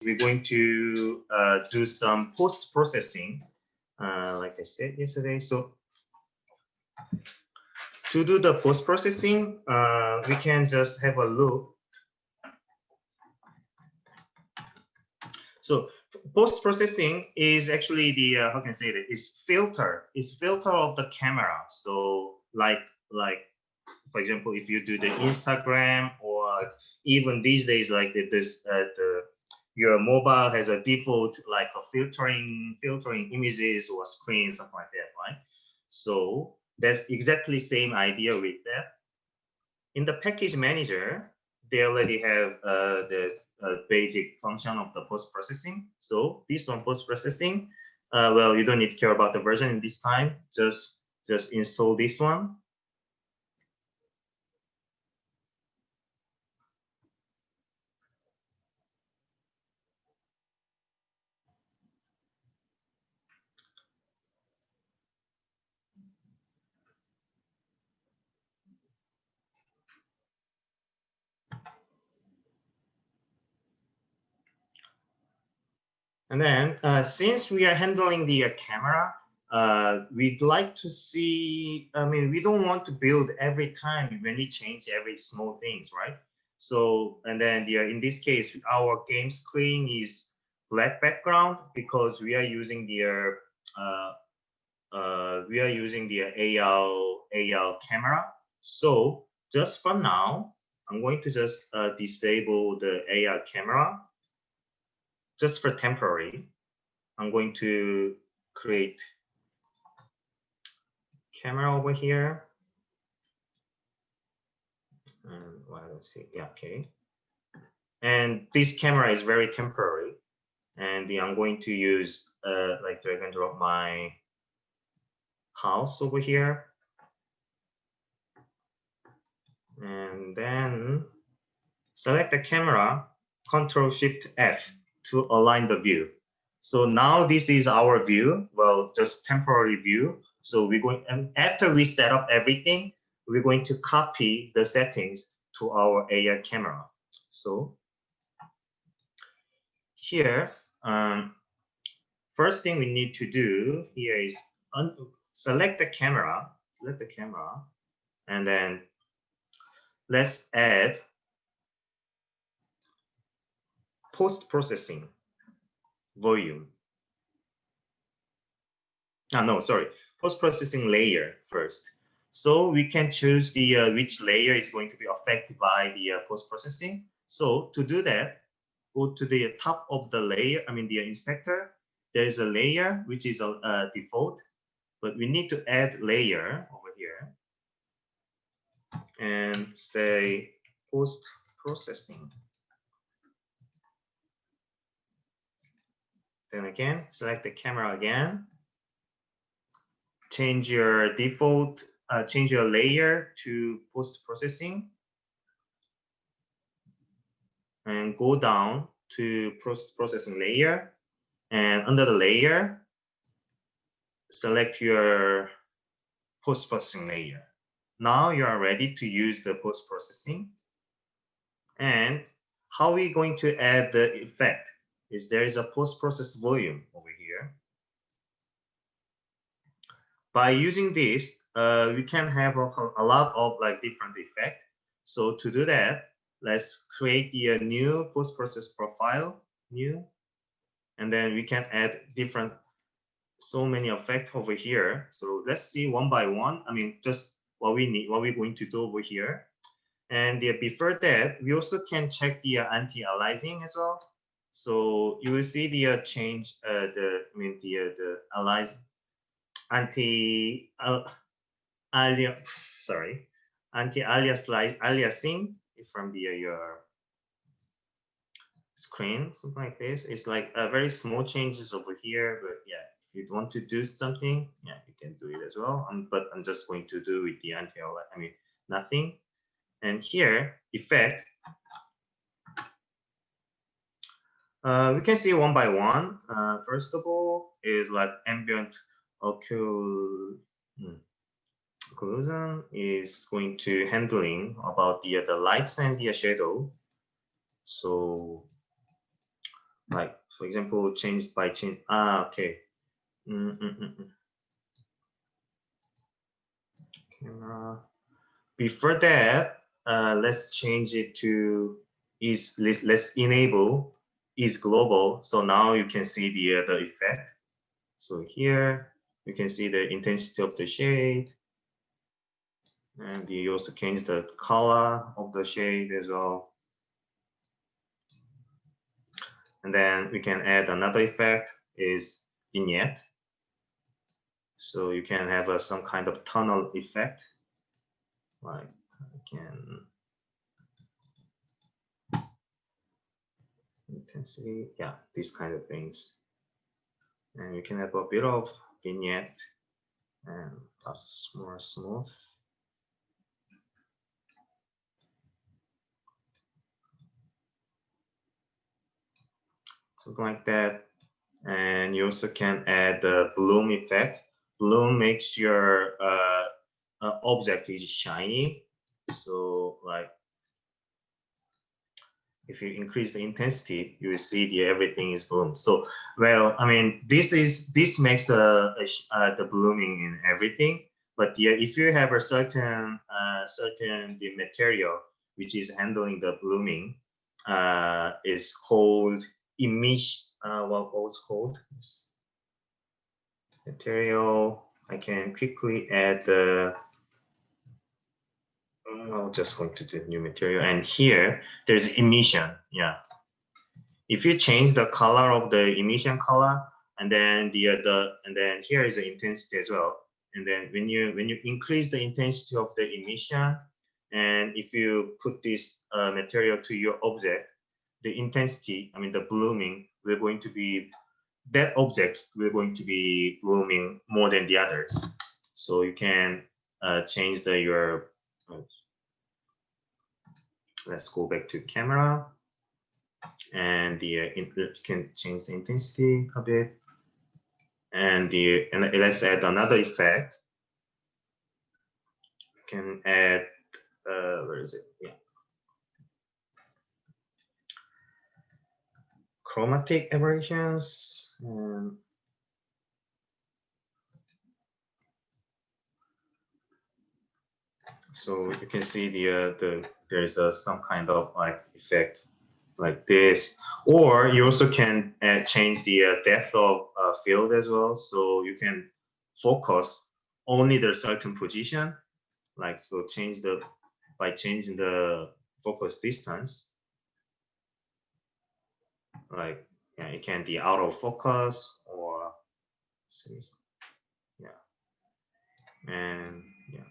we're going to do some post-processing, like I said yesterday. So to do the post-processing, we can just have a look. So post-processing is actually the how can I say that? It's filter of the camera. So like for example, if you do the Instagram or even these days like your mobile has a default like a filtering images or screens, something like that, right? So that's exactly same idea with that. In the package manager, they already have the basic function of the post-processing. So this one post-processing, well, you don't need to care about the version in this time. Just install this one. And then since we are handling the camera, we'd like to see, I mean, we don't want to build every time when we change every small things, right? So, and then in this case, our game screen is black background because we are using the AR camera. So just for now, I'm going to just disable the AR camera just for temporary. I'm going to create camera over here. And well, let's see. Yeah, okay. And this camera is very temporary. And I'm going to use like drag and drop my house over here. And then select the camera, Control Shift F to align the view. So now this is our view, well, just temporary view. So we're going, and after we set up everything, we're going to copy the settings to our AR camera. So here, first thing we need to do here is select the camera, and then let's add post-processing volume. No, sorry, post-processing layer first. So we can choose the which layer is going to be affected by the post-processing. So to do that, go to the top of the layer, I mean the inspector. There is a layer which is a default, but we need to add layer over here and say post-processing. Then again, select the camera again. Change your default, change your layer to post-processing. And go down to post-processing layer. And under the layer, select your post-processing layer. Now you are ready to use the post-processing. And how are we going to add the effect? Is there is a post-process volume over here. By using this, we can have a lot of like different effects. So to do that, let's create the new post-process profile, new, and then we can add different, so many effects over here. So let's see one by one. I mean, just what we need, what we're going to do over here. And before that, we also can check the anti-aliasing as well. So you will see the change, the alias anti-aliasing from your screen, something like this. It's like very small changes over here, but yeah, if you want to do something, yeah, you can do it as well. But I'm just going to do with the anti-aliasing, I mean, nothing. And here, effect, we can see one by one. First of all, is like ambient occlusion is going to handling about the lights and the shadow. So Like for example, change by change. Okay. Camera. Before that, let's change it to let's enable is global. So now you can see the effect. So here you can see the intensity of the shade, and you also change the color of the shade as well. And then we can add another effect is vignette. So you can have some kind of tunnel effect. Like intensity, yeah, these kind of things. And you can have a bit of vignette and plus more smooth. Something like that. And you also can add the bloom effect. Bloom makes your object is shiny. So like if you increase the intensity, you will see everything is bloom. So well, I mean, this makes the blooming in everything. But yeah, if you have a certain the material which is handling the blooming, is called emission. What was called material? I can quickly add the. I'm just going to do new material, and here there's emission. Yeah. If you change the color of the emission color, and then and then here is the intensity as well. And then when you increase the intensity of the emission, and if you put this material to your object, the intensity, I mean the blooming, we're going to be that object we're going to be blooming more than the others. So you can change your. Let's go back to camera. And you can change the intensity a bit, and let's add another effect. You can add where is it? Yeah, chromatic aberrations. So you can see there's some kind of like effect like this, or you also can change the depth of field as well. So you can focus only the certain position, like so change by changing the focus distance, like yeah, it can be out of focus or yeah, and yeah,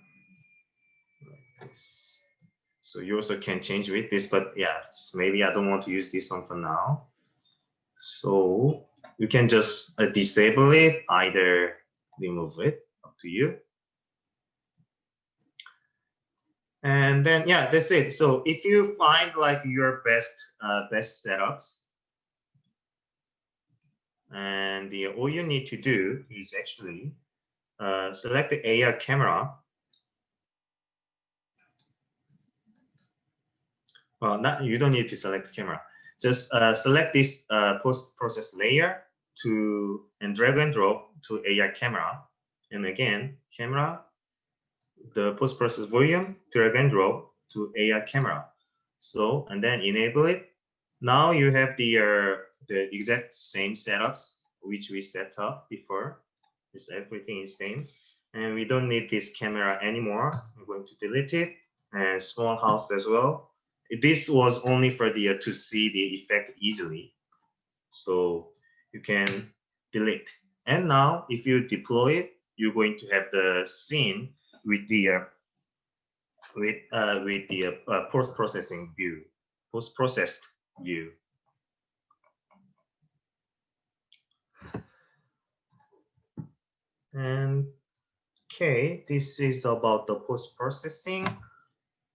like this. So you also can change with this, but yeah, maybe I don't want to use this one for now. So you can just disable it, either remove it, up to you. And then yeah, that's it. So if you find like your best setups, and all you need to do is actually select the AR camera. Well, you don't need to select the camera. Just select this post-process layer and drag and drop to AR camera. And again, camera, the post-process volume, drag and drop to AR camera. So, and then enable it. Now you have the exact same setups which we set up before. Everything is same. And we don't need this camera anymore. I'm going to delete it, and small house as well. This was only for to see the effect easily. So you can delete. And now if you deploy it, you're going to have the scene with the post-processing view, post-processed view. And okay, this is about the post-processing.